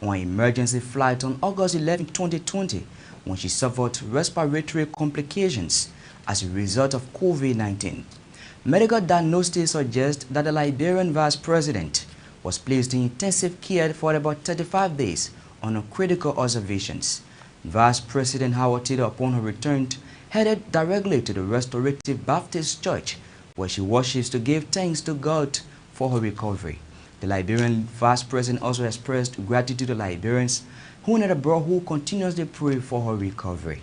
on an emergency flight on August 11, 2020, when she suffered respiratory complications as a result of COVID-19. Medical diagnosis suggests that the Liberian vice president was placed in intensive care for about 35 days on critical observations. Vice President Todee, upon her return, headed directly to the Restorative Baptist Church, where she worships to give thanks to God for her recovery. The Liberian Vice President also expressed gratitude to Liberians who are abroad who continuously pray for her recovery.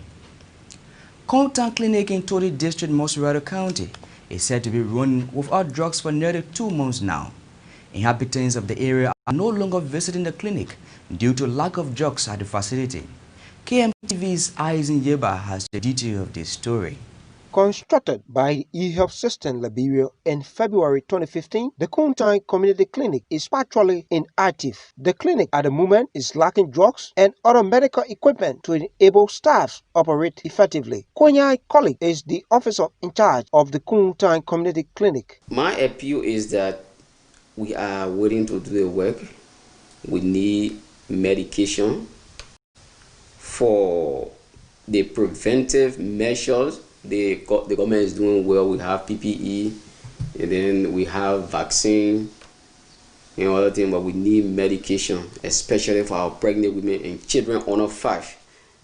Kollie Clinic in Todee District, Mosserado County is said to be running without drugs for nearly 2 months now. Inhabitants of the area are no longer visiting the clinic due to lack of drugs at the facility. KMTV's Yeba has the detail of this story. Constructed by the e-health system Liberia in February 2015, the Kollie Community Clinic is partially inactive. The clinic at the moment is lacking drugs and other medical equipment to enable staff operate effectively. Kollie is the officer in charge of the Kollie Community Clinic. My appeal is that we are willing to do the work. We need medication for the preventive measures. The government is doing well. We have PPE, and then we have vaccine and other things, but we need medication, especially for our pregnant women and children under 5,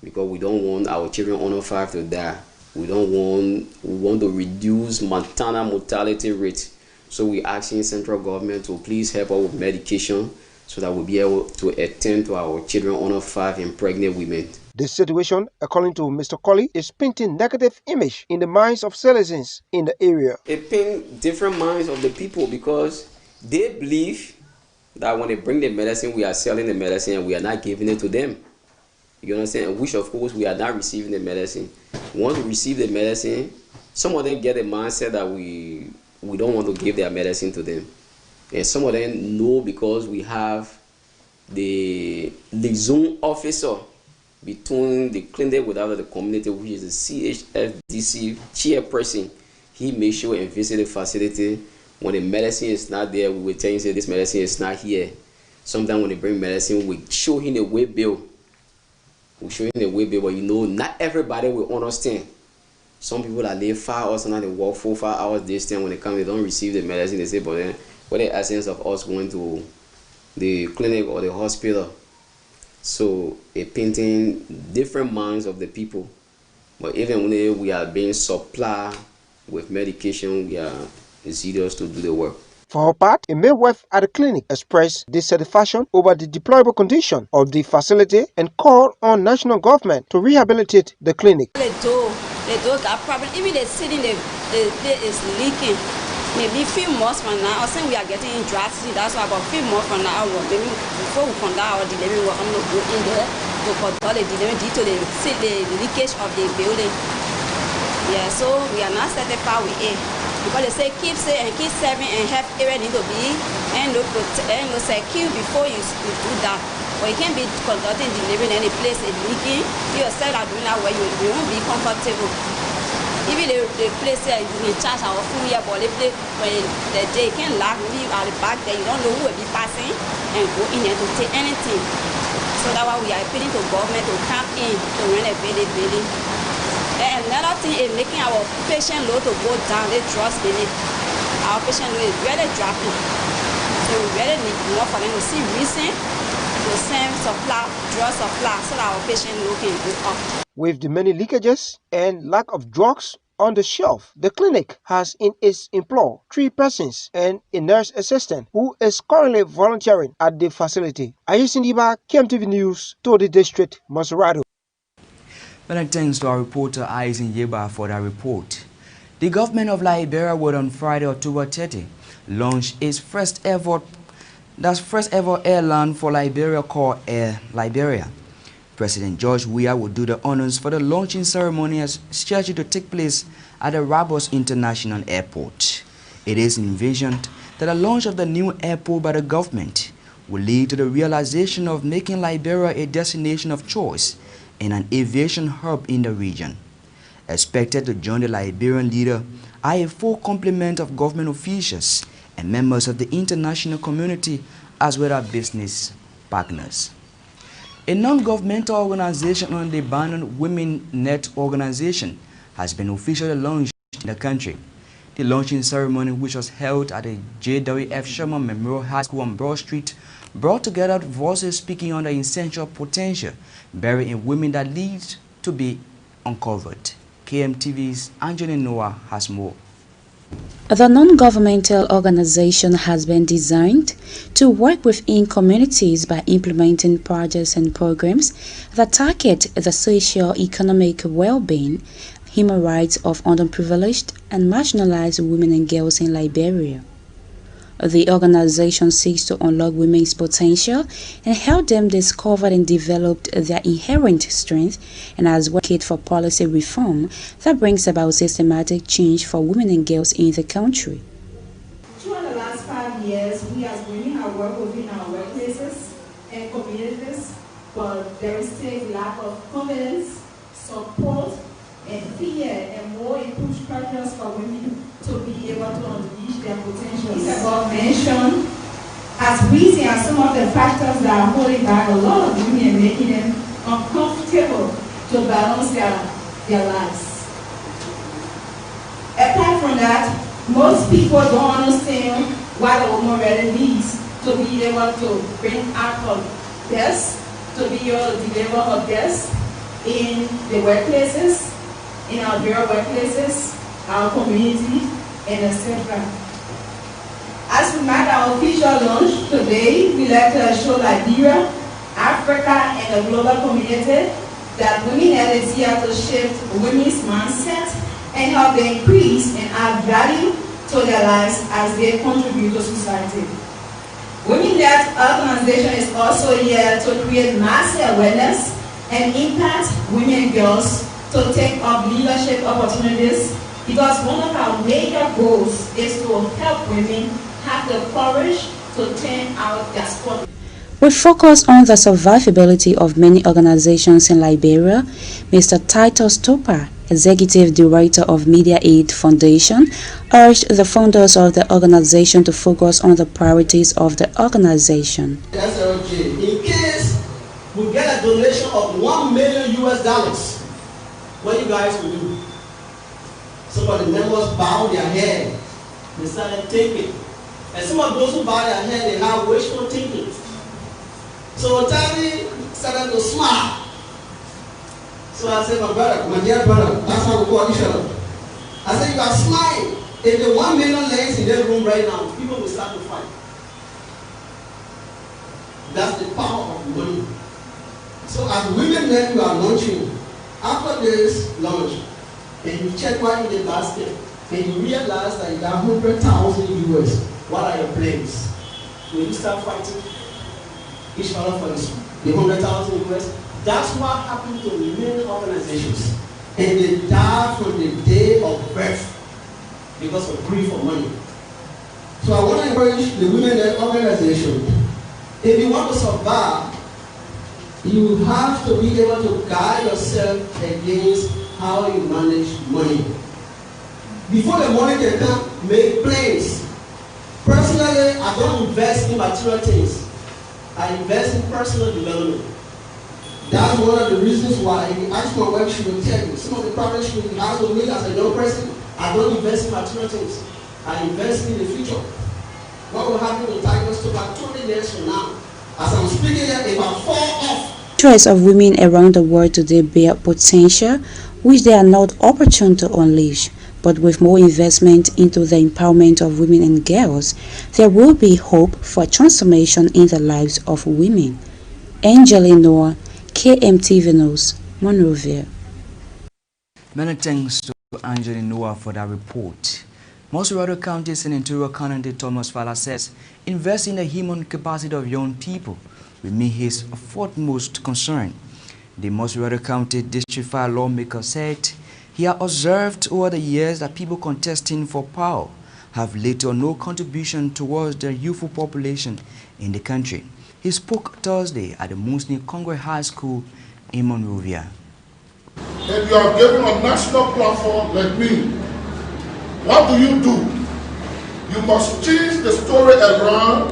because we don't want our children under 5 to die. We want to reduce maternal mortality rate. So we're asking central government to please help us with medication so that we'll be able to attend to our children under 5 and pregnant women. This situation, according to Mr. Kollie, is painting negative image in the minds of citizens in the area. It paints different minds of the people because they believe that when they bring the medicine, we are selling the medicine and we are not giving it to them. You understand? Which of course we are not receiving the medicine. Once we receive the medicine, some of them get the mindset that we don't want to give their medicine to them. And some of them know because we have the liaison officer between the clinic without the community, which is the CHFDC chairperson. He makes sure and visit the facility. When the medicine is not there, we will tell him, say, this medicine is not here. Sometimes when they bring medicine, we show him the way bill. We show him the way bill, but not everybody will understand. Some people that live far, or sometimes they walk 4 or 5 hours distance. When they come, they don't receive the medicine. They say, but then what the essence of us going to the clinic or the hospital? So it painting different minds of the people. But even when we are being supplied with medication, we are serious to do the work. For her part, a midwife at the clinic expressed dissatisfaction over the deplorable condition of the facility and called on national government to rehabilitate the clinic. The door got problem. Even the ceiling, the place is leaking. Maybe a few months from now, I think we are getting in dry season. That's why about a few months from now, maybe before we conduct our delivery work, I'm going to go in there to conduct the delivery due to the leakage of the building. Yeah, so we are not satisfied with it. Because they say keep safe and keep serving and help area need to be and no secure before you do that. But you can't be conducting delivery and the place is leaking. You yourself are doing that where you won't be comfortable. Even the place there, you can charge our food here, but the place when the day can lock, leave at the back there, you don't know who will be passing and go in there to take anything. So that's why we are appealing to government to come in to renovate the building. And another thing is making our patient load to go down, the trust in it. Our patient load is really dropping. So we really need more for them to see reason to send supply, drug supply, so that our patient load can go up. With the many leakages and lack of drugs on the shelf, the clinic has in its employ 3 persons and a nurse assistant who is currently volunteering at the facility. Yeba, KMTV News, Todee District, Mosserado. Many thanks to our reporter Yeba for that report. The government of Liberia would on Friday, October 30, launch its first ever airline for Liberia called Air Liberia. President George Weah will do the honors for the launching ceremony as scheduled to take place at the Rabos International Airport. It is envisioned that the launch of the new airport by the government will lead to the realization of making Liberia a destination of choice and an aviation hub in the region. Expected to join the Liberian leader are a full complement of government officials and members of the international community as well as business partners. A non-governmental organization under the banner Women Net organization has been officially launched in the country. The launching ceremony, which was held at the J.W.F. Sherman Memorial High School on Broad Street, brought together voices speaking on the essential potential buried in women that needs to be uncovered. KMTV's Angelina Noah has more. The non-governmental organization has been designed to work within communities by implementing projects and programs that target the socio-economic well-being, human rights of underprivileged and marginalized women and girls in Liberia. The organization seeks to unlock women's potential and help them discover and develop their inherent strength, and has worked for policy reform that brings about systematic change for women and girls in the country. Throughout the last 5 years, we as women have worked within our workplaces and communities, but there is still a lack of confidence, support, and fear, and more improved structures for women to be able to unleash their potential. It's about mentioned as reason as some of the factors that are holding back a lot of women and making them uncomfortable to balance their lives. Apart from that, most people don't understand what a woman really needs to be able to bring out her best, to be able to deliver her best in the workplaces, in our various workplaces, our community, and etc. As we mark our official launch today, we like to show Liberia, Africa, and the global community that women are here to shift women's mindset and help them increase and add value to their lives as they contribute to society. Women-led organization is also here to create mass awareness and impact women and girls to take up leadership opportunities, because one of our major goals is to help women have the courage to turn out their spot. We focus on the survivability of many organizations in Liberia. Mr. Titus Topper, Executive Director of Media Aid Foundation, urged the founders of the organization to focus on the priorities of the organization. SLG, in case we get a donation of $1 million US, what you guys will do? Some of the members bow their head, they started thinking. And some of those who bow their head, they have wishful thinking. So Todee started to smile. So I said, my brother, my dear brother, that's how we call each other. I said, you are smiling. If the 1 million lays in that room right now, people will start to fight. That's the power of money. So as women then you are launching, after this launch, and you check what in the basket, and you realize that you got 100,000 US, what are your plans? Will you start fighting each other for the 100,000 US? That's what happened to many organizations. And they die from the day of birth because of greed for money. So I want to encourage the women in the organization, if you want to survive, you have to be able to guide yourself against how you manage money. Before the money can come, make plans. Personally, I don't invest in material things. I invest in personal development. That's one of the reasons why, if you ask my wife, she will tell you. Some of the problems she will have with me as a young person, I don't invest in material things. I invest in the future. What will happen with Tigers to about 20 years from now? As I'm speaking here, if I fall off. Hundreds of women around the world today bear potential which they are not opportune to unleash, but with more investment into the empowerment of women and girls, there will be hope for transformation in the lives of women. Angelina Noah, KMTV News, Monrovia. Many thanks to Angelina Noah for that report. Monrovia County Senatorial candidate Thomas Fala says investing in the human capacity of young people remains his foremost concern. The Monrovia County District 5 lawmaker said he had observed over the years that people contesting for power have little or no contribution towards the youthful population in the country. He spoke Thursday at the Muslim Congress High School in Monrovia. If you are given a national platform like me, what do? You must change the story around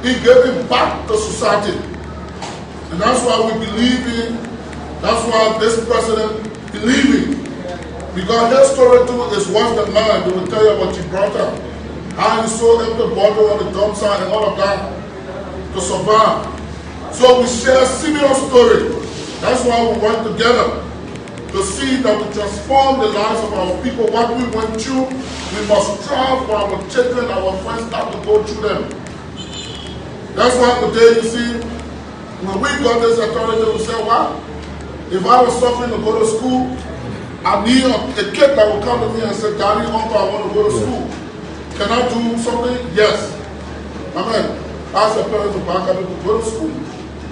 in giving back to society. And that's why we believe in, that's why this president believes in. Because his story too is worse than mine. They will tell you about Gibraltar. How he sold empty bottle on the dump site and all of that to survive. So we share a similar story. That's why we work together to see that we transform the lives of our people. What we went through, we must strive for our children, our friends not to go through them. That's why today you see, when we got this authority, we said, well, if I was suffering to go to school, I need a kid that will come to me and say, Daddy, Uncle, I want to go to school. Can I do something? Yes. Amen. Ask your parents to back up to go to school.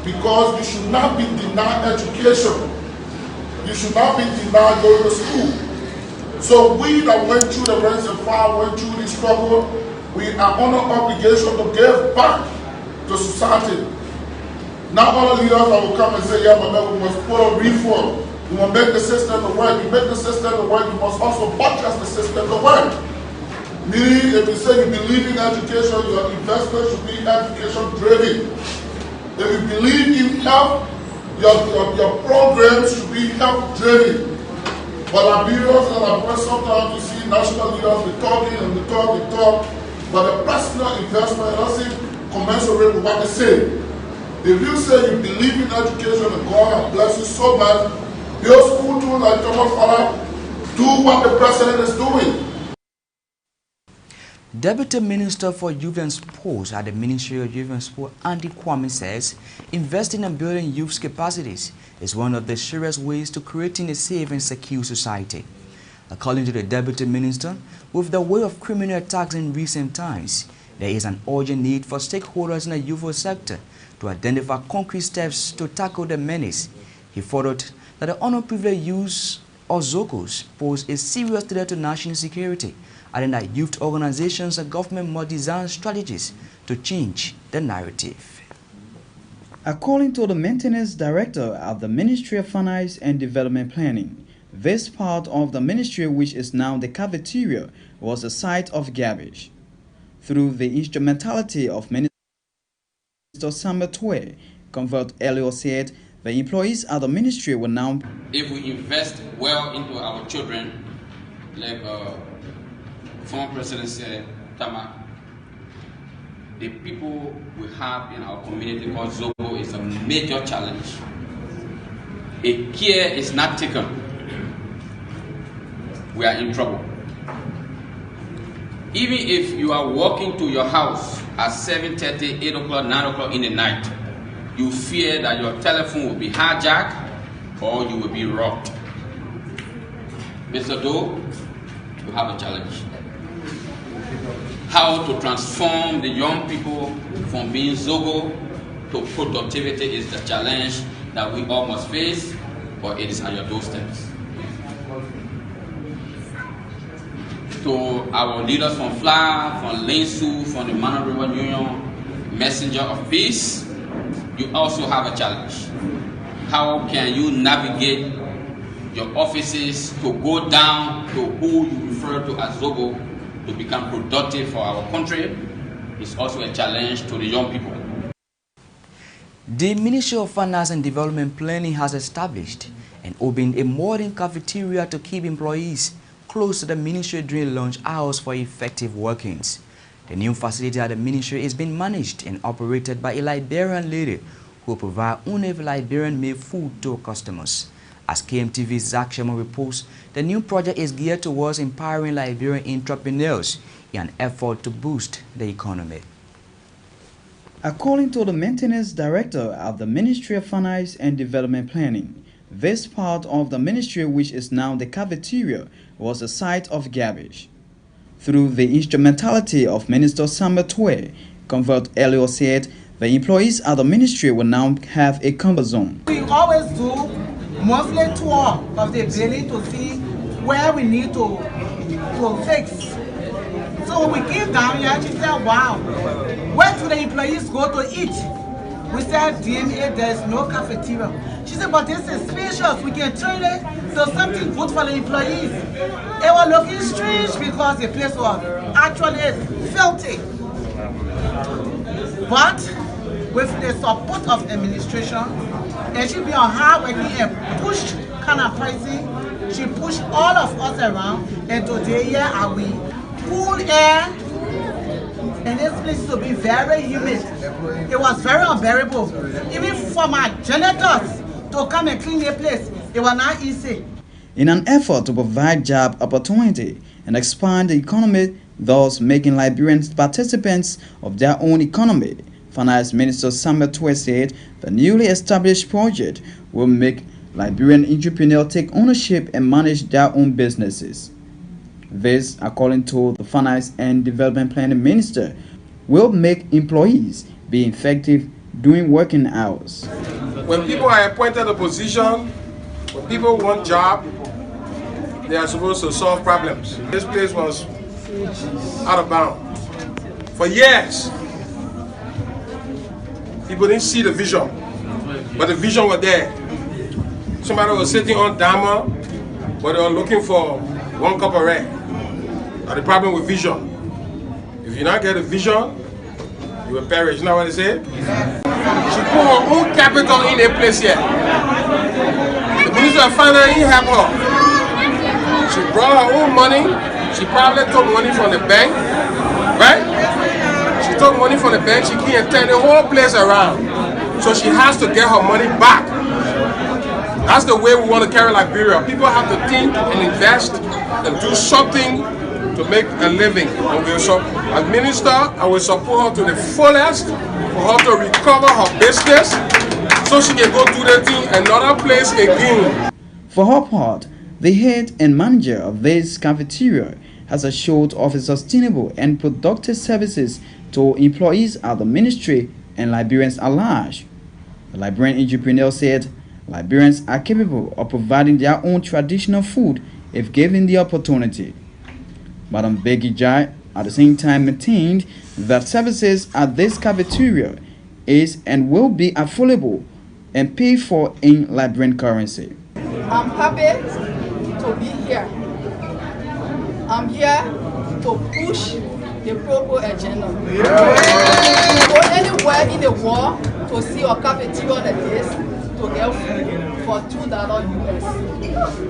Because you should not be denied education. You should not be denied going to school. So we that went through the ranks and fire, went through the struggle, we are under obligation to give back to society. Not all leaders that will come and say, yeah, but we must put a reform. We must make the system to work. You make the system to work, you must also buttress the system to work. Meaning, if you say you believe in education, your investment should be education driven. If you believe in health, your programs should be health driven. But Liberians and Liberians, sometimes you see national leaders, they talking and they talk, but the personal investment doesn't commensurate with what they say. If you say you believe in education and God has blessed you so much, your school do like Thomas Father, do what the president is doing. Deputy Minister for Youth and Sports at the Ministry of Youth and Sport, Andy Kwame, says investing in building youth's capacities is one of the surest ways to creating a safe and secure society. According to the Deputy Minister, with the wave of criminal attacks in recent times, there is an urgent need for stakeholders in the youthful sector to identify concrete steps to tackle the menace. He furthered that the unprivileged youths or Zocos pose a serious threat to national security, adding that youth organizations and government must design strategies to change the narrative. According to the Maintenance Director of the Ministry of Finance and Development Planning, this part of the ministry, which is now the cafeteria, was a site of garbage. Through the instrumentality of Minister Todee, Convert Elliot said the employees at the ministry will now... If we invest well into our children, like former President said, Tama, the people we have in our community called Zogo is a major challenge. If care is not taken, we are in trouble. Even if you are walking to your house at 7:30, 8 o'clock, 9 o'clock in the night, you fear that your telephone will be hijacked or you will be robbed. Mr. Doe, you have a challenge. How to transform the young people from being Zogo to productivity is the challenge that we all must face, but it is at your doorsteps. To our leaders from FLA, from Linsu, from the Mana River Union, Messenger of Peace, you also have a challenge. How can you navigate your offices to go down to who you refer to as Zogo to become productive for our country? It's also a challenge to the young people. The Ministry of Finance and Development Planning has established and opened a modern cafeteria to keep employees close to the ministry during lunch hours for effective workings. The new facility at the ministry is being managed and operated by a Liberian lady who provide only Liberian-made food to customers. As KMTV's Zach Sherman reports, the new project is geared towards empowering Liberian entrepreneurs in an effort to boost the economy. According to the Maintenance Director of the Ministry of Finance and Development Planning, this part of the ministry, which is now the cafeteria, was a site of garbage. Through the instrumentality of Minister Todee, Convert Elliot said the employees at the ministry will now have a comfort zone. We always do monthly tour of the building to see where we need to fix. So when we came down here, she said, wow, where do the employees go to eat? We said, DNA, there's no cafeteria. She said, but this is spacious. We can turn it to something good for the employees. It was looking strange because the place was actually filthy. But with the support of administration, and she be on hard working and push kind of person. She pushed all of us around, and today here are we. Cool air, and this place used to be very humid. It was very unbearable. Even for my janitors to come and clean the place, it was not easy. In an effort to provide job opportunity and expand the economy, thus making Liberian participants of their own economy, Finance Minister Samuel Todee said the newly established project will make Liberian entrepreneurs take ownership and manage their own businesses. This, according to the Finance and Development Planning Minister, will make employees be effective during working hours. When people are appointed a position, when people want job, they are supposed to solve problems. This place was out of bounds. For years, people didn't see the vision, but the vision was there. Somebody was sitting on Dama, but they were looking for one cup of red. That's the problem with vision. If you not get a vision, you will perish. You know what they say? She put her own capital in a place here. The Minister of Finance didn't help her. She brought her own money. She probably took money from the bank, right? She took money from the bank. She can't turn the whole place around. So she has to get her money back. That's the way we want to carry Liberia. People have to think and invest and do something to make a living. As minister, I will support her to the fullest for her to recover her business so she can go do the thing another place again. For her part, the head and manager of this cafeteria has assured of sustainable and productive services to employees at the ministry and Liberians at large. The Liberian entrepreneur said Liberians are capable of providing their own traditional food if given the opportunity. Madam Becky Jai at the same time maintained that services at this cafeteria is and will be affordable and paid for in Liberian currency. I'm happy to be here. I'm here to push the Pro agenda. Go anywhere in the world to see a cafeteria like this to get food for $2 US.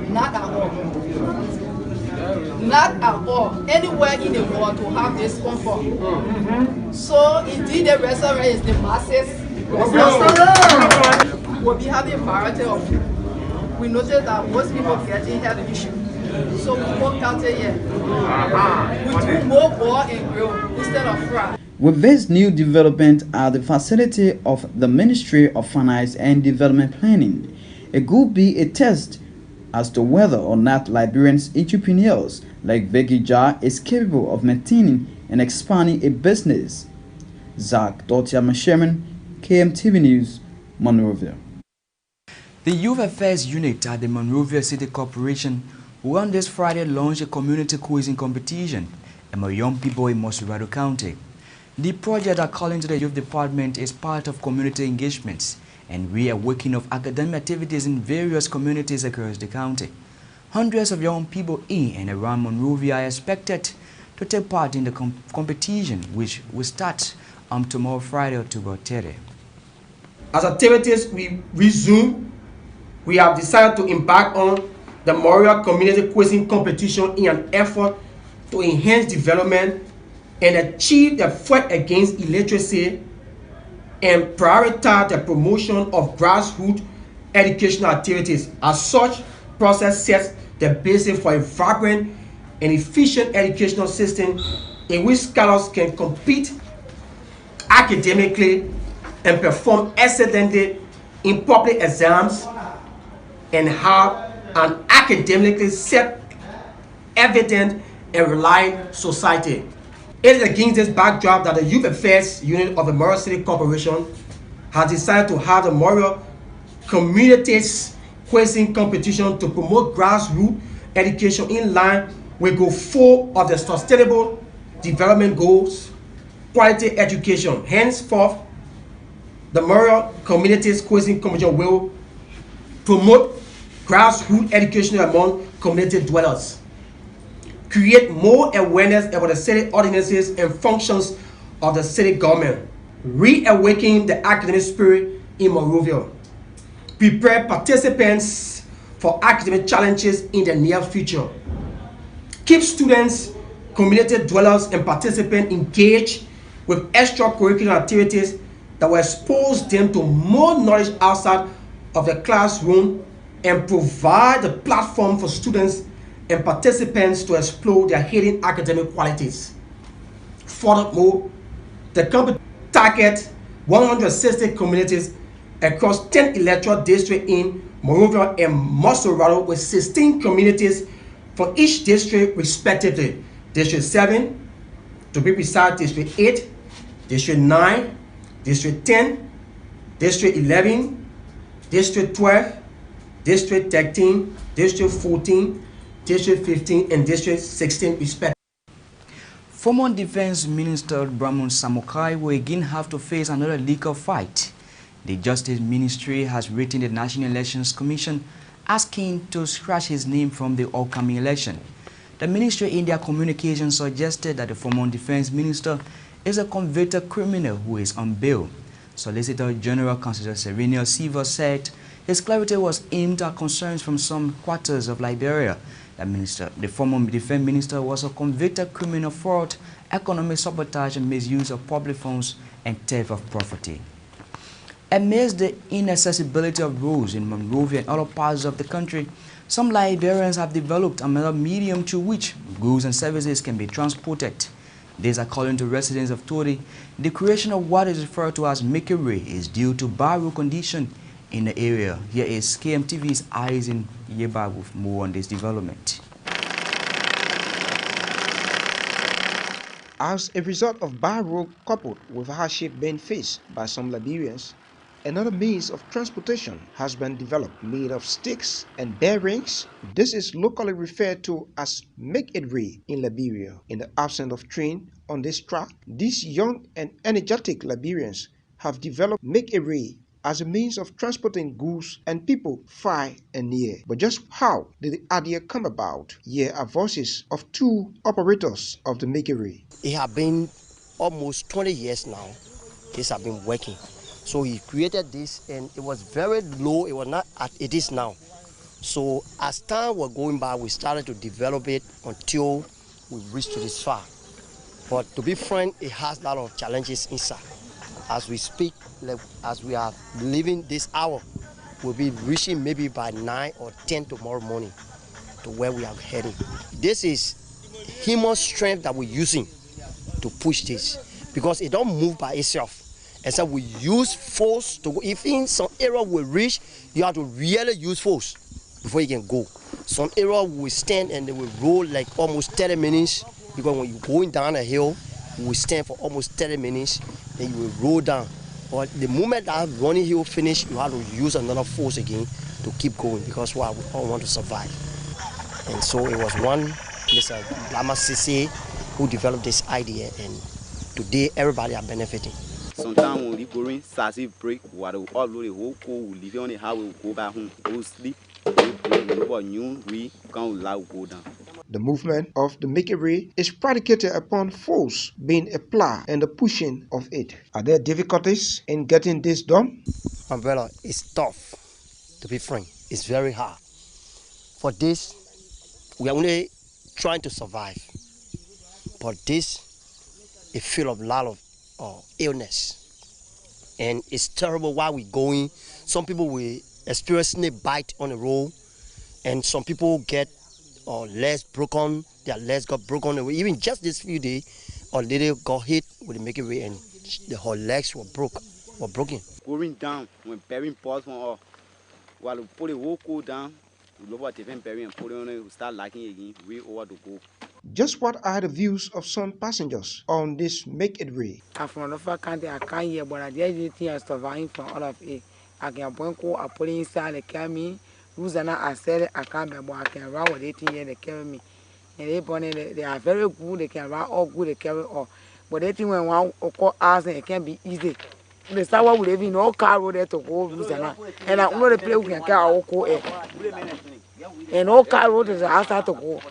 Not at all. Not at all. Anywhere in the world to have this comfort. So indeed the restaurant is the masses. We'll be having a variety of food. We noticed that most people getting health issues. So we work out here. We do more boil and grill instead of fry. With this new development at the facility of the Ministry of Finance and Development Planning, it could be a test as to whether or not Liberians entrepreneurs like Vicky Jar is capable of maintaining and expanding a business. Zach Dotiama Sherman, KMTV News, Monrovia. The Youth Affairs Unit at the Monrovia City Corporation will on this Friday launch a community quizzing competition among young people in Mosquito County. The project, according to the Youth Department, is part of community engagements and reawakening of academic activities in various communities across the county. Hundreds of young people in and around Monrovia are expected to take part in the competition, which will start on tomorrow, Friday, October 30. As activities we resume, we have decided to embark on the Memorial Community Quizzing Competition in an effort to enhance development and achieve the fight against illiteracy and prioritize the promotion of grassroots educational activities. As such, process sets the basis for a vibrant and efficient educational system in which scholars can compete academically and perform excellently in public exams and have an academically self-evident and reliant society. It is against this backdrop that the Youth Affairs Unit of the Memorial City Corporation has decided to have the Memorial Communities Quizzing Competition to promote grassroots education in line with Goal 4 of the Sustainable Development Goals, quality education. Henceforth, the Memorial Communities Quizzing Competition will promote grassroots education among community dwellers, create more awareness about the city ordinances and functions of the city government, reawaken the academic spirit in Monrovia, prepare participants for academic challenges in the near future, keep students, community dwellers, and participants engaged with extracurricular activities that will expose them to more knowledge outside of the classroom and provide a platform for students and participants to explore their hidden academic qualities. Furthermore, the company targets 160 communities across 10 electoral districts in Monrovia and Montserrat, with 16 communities for each district respectively. District 7, to be precise, District 8, District 9, District 10, District 11, District 12, District 13, District 14, District 15, and District 16 respectively. Former Defense Minister Brahman Samukai will again have to face another legal fight. The Justice Ministry has written the National Elections Commission asking to scratch his name from the upcoming election. The ministry in their communication suggested that the former Defense Minister is a convicted criminal who is on bail. Solicitor General Constable Serena Silva said his clarity was aimed at concerns from some quarters of Liberia. The former Defense Minister was a convicted criminal fraud, economic sabotage and misuse of public funds and theft of property. Amidst the inaccessibility of roads in Monrovia and other parts of the country, some Liberians have developed another medium through which goods and services can be transported. This, according to residents of Todee, the creation of what is referred to as makeaway is due to bad road condition in the area. Here is KMTV's Eyes in Yeba with more on this development. As a result of bad road coupled with hardship being faced by some Liberians, another means of transportation has been developed made of sticks and bearings. This is locally referred to as make-it-way in Liberia. In the absence of train on this track, these young and energetic Liberians have developed make-it-way as a means of transporting goods and people far and near. But just how did the idea come about? Here are voices of two operators of the make-it-way. It has been almost 20 years now. This has been working. So he created this, and it was very low. It was not as it is now. So as time was going by, we started to develop it until we reached to this far. But to be frank, it has a lot of challenges inside. As we speak, as we are living this hour, we'll be reaching maybe by 9 or 10 tomorrow morning to where we are heading. This is human strength that we're using to push this, because it don't move by itself. And so we use force to go. If in some area we reach, you have to really use force before you can go. Some area we stand and they will roll like almost 30 minutes, because when you're going down a hill, you will stand for almost 30 minutes, then you will roll down. But the moment that running hill finish, you have to use another force again to keep going, because we all want to survive. And so it was one Mr. Lama Sisi who developed this idea, and today everybody are benefiting. Sometimes when we going, sassy break, water all the whole cold, we leave on the highway, we go back home, go sleep, we can't allow go down. The movement of the make-it-way is predicated upon force being applied and the pushing of it. Are there difficulties in getting this done? Umbrella is tough, to be frank. It's very hard. For this, we are only trying to survive. But this is full of a lot of illness. And it's terrible while we're going. Some people will experience snake bite on the road, and some people get legs broken, their legs got broken. Even just this few days, a lady got hit with the make-it-way and her legs were broken. Going down, when bearing pause from while we put the whole coat down, we look at different bearing and put it on it, we start liking again, way over to go. Just what are the views of some passengers on this make-it-way? I'm from Norfolk County. I can't hear, but I just think I'm surviving from all of it. I can point call, I put inside the camera. Rules are not I said I can't be, but I can run with 18 years they carry me. And they are very good, they can run all good, they carry all. But they think when one call us, it can be easy. The start what we live in, no car road there to go, rules are not. And I know the place we can carry our call air. And no car road is outside to go.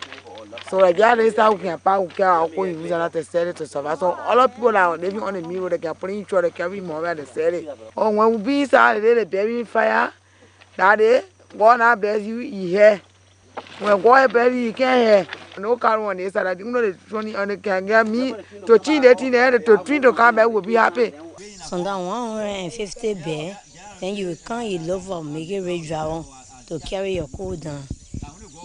So like yeah, they start we can park, we carry our call, rules are not to sell it to survive. So all of people are living on the mirror, they can put in each other, carry more where they sell it. Or when we be inside, they bury fire. Daddy, God now bless you, you hear. When God bless you, you can't hear. No car on this side, I think no, the 20 on the can get me to change the thing there, to treat the car back will be happy. Sometimes 150 bear, then you come, you love for make it ready drive to carry your coat down.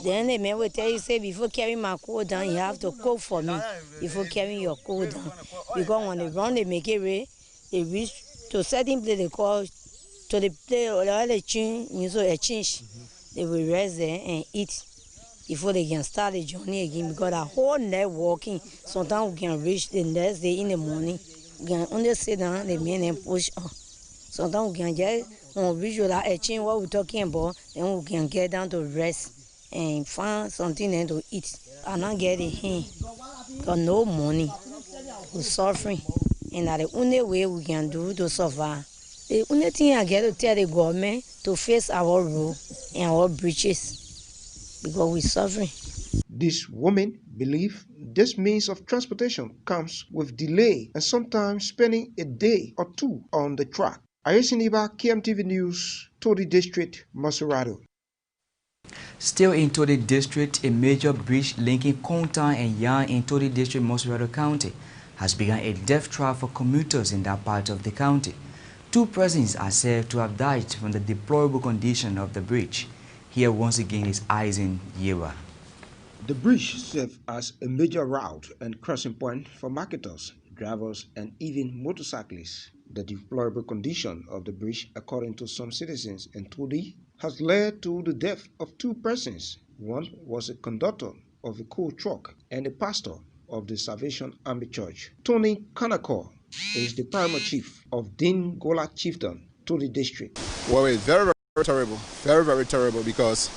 Then the man will tell you, say, before carrying my coat down, you have to cook for me before carrying your coat down. Because when they run, they make it ready, they reach to certain place they call, to the place where they change, you know, a change. They will rest there and eat before they can start the journey again. Because the whole night walking, sometimes we can reach the next day in the morning. We can only sit down, the men and push up. Sometimes we can get, when we reach that change what we're talking about, then we can get down to rest and find something then to eat. I'm not getting here because no money. We're suffering. And that's the only way we can do to survive. The only thing I get to tell the government to face our road and our bridges because we're suffering. These women believe this means of transportation comes with delay and sometimes spending a day or two on the track. Ayesiniba, KMTV News, Todee District, Maserado. Still in Todee District, a major bridge linking Kontan and Yan in Todee District, Maserado County has begun a death trap for commuters in that part of the county. 2 persons are said to have died from the deplorable condition of the bridge. Here once again is Aizen Yewa. The bridge serves as a major route and crossing point for marketers, drivers, and even motorcyclists. The deplorable condition of the bridge, according to some citizens in Todee, has led to the death of 2 persons. One was a conductor of a coal truck and a pastor of the Salvation Army Church. Tony Kanakor is the primary chief of Dingola Chieftain, Todee District. Well, it's very, very terrible. Very, very terrible because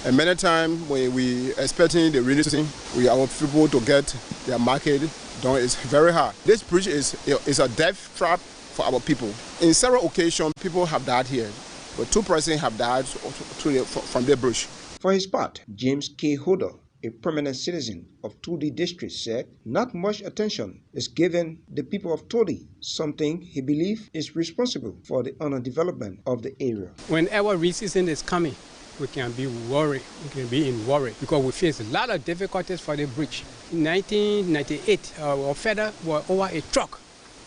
and many times when we expecting the rainy season, we our people to get their market done. It's very hard. This bridge is a death trap for our people. In several occasions, people have died here, but 2 persons have died from the bridge. For his part, James K. Hodder, a prominent citizen of Todee District, said not much attention is given the people of Todee, something he believes is responsible for the underdevelopment of the area. Whenever rainy season is coming, we can be worried, we can be in worry because we face a lot of difficulties for the bridge. In 1998, our feather was over a truck,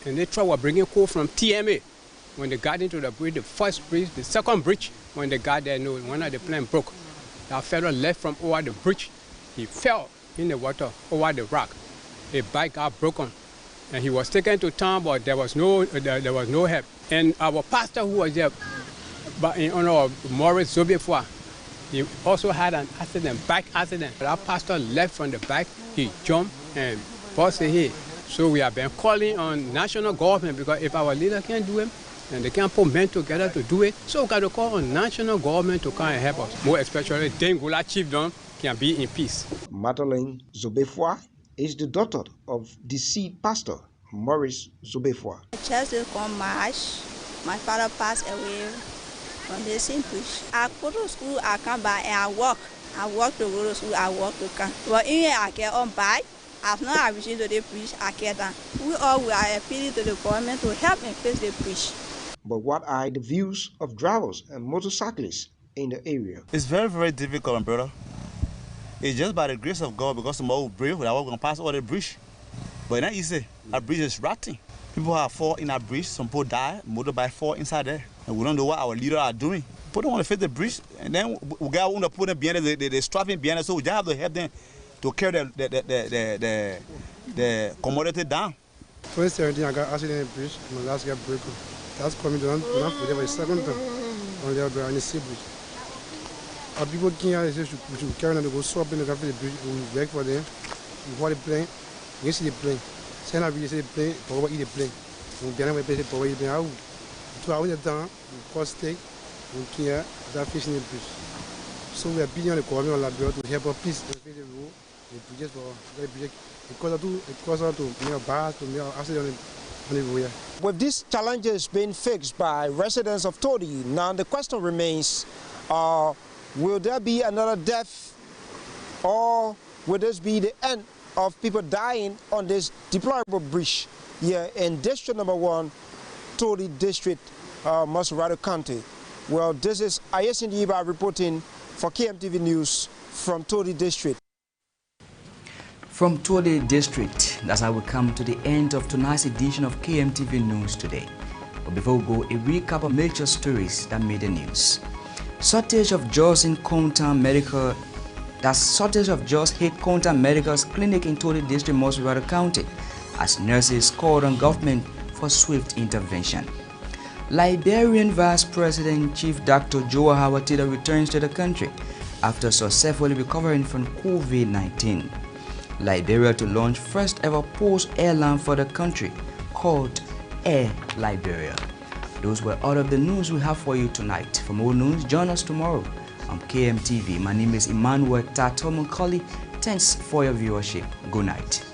and the truck was bringing coal from TMA. When they got into the bridge, the first bridge, the second bridge, when they got there, no, one of the plane broke. Our feather left from over the bridge. He fell in the water over the rock. The bike got broken, and he was taken to town, but there was no help. And our pastor who was there, but in honor of Maurice Zobefua, he also had an accident, bike accident. Our pastor left from the bike, he jumped and busted his head. So we have been calling on national government because if our leader can't do it, and they can't put men together to do it, so we got to call on national government to come and help us. More especially, Dingola Chieftain can be in peace. Madeleine Zobefua is the daughter of deceased pastor Maurice Zobefua. Just to come March, my father passed away from the same bridge. I go to school, I come back and I walk. I walk to go to school, I walk to come. But in here I get on bike. As long as I reach to the bridge, I get down. We are appealing to the government to help and fix the bridge. But what are the views of drivers and motorcyclists in the area? It's very, very difficult, my brother. It's just by the grace of God because tomorrow we're brave, we're going to pass over the bridge. But it's not easy. Our bridge is rotting. People have fall in our bridge, some people die, motorbike fall inside there. And we don't know what our leaders are doing. People don't want to fix the bridge, and then we got to put them behind the strapping behind it, so we just have to help them to carry the commodity down. 2017, I got accident in the bridge, my last got broken. That's coming down for the second time on the sea bridge. Our people came out and said we should carry them to go swap in the bridge, we work for them, we want the plane, we see the plane. Send out the plane, power eat the plane. We can have a power eat the plane. 2 hours at the time, we cross take, we can't that fish in the bridge. So we are beating on the government on that to help us please fix the road, the bridges for the bridge. Because of to make bars, to make accident on the road. With these challenges being fixed by residents of Todee, now the question remains, will there be another death, or will this be the end of people dying on this deplorable bridge here in District Number 1, Todee District, Maserado County? Well, this is Ayesin Yiba reporting for KMTV News from Todee District. From Todee District, that's how we come to the end of tonight's edition of KMTV News today. But before we go, a recap of major stories that made the news. Shortage of jobs in Contown Medical. Shortage of jobs hit Contown Medical's clinic in Todee District, Mosrata County, as nurses called on government for swift intervention. Liberian Vice President Chief Dr. Joe Hawatida returns to the country after successfully recovering from COVID-19. Liberia to launch first ever post airline for the country called Air Liberia. Those were all of the news we have for you tonight. For more news, join us tomorrow on KMTV. My name is Emmanuel Kollie. Thanks for your viewership. Good night.